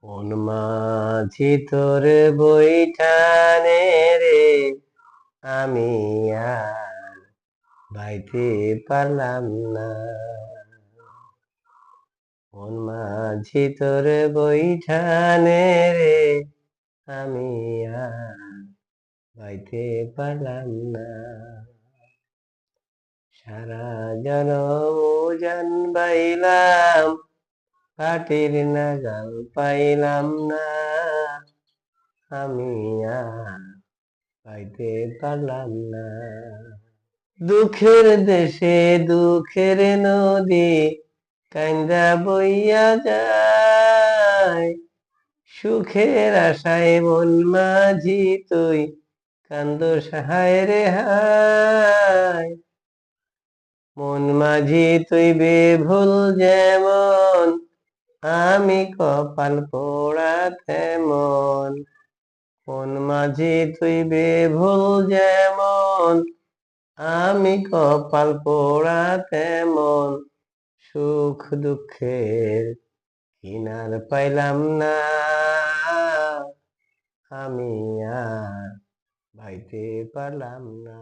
কোন মাঝি তোর বৈঠানে রে, আমি আর বাইতে পারলাম না। কোন মাঝি তোর বৈঠানে রে, আমি আর বাইতে পারলাম না। সারা জনম জান বাইলাম, পাটির নাগাল পাইলাম না। আমি আর পাইতে পারলাম না। দুঃখের দেশে দুঃখের নদী কাইন্দা বইয়া যায়, সুখের আশায় মন মাঝি তুই কান্দোস হায় রে হায়। মন মাঝি তুই বেভুল যেমন, আমি কপাল পোড়া তেমন। মন মাঝি তুই বেভুল যেমন, আমি কপাল পোড়া তেমন। সুখ দুঃখের কিনার পাইলাম না, আমি আর ভাইতে পারলাম না।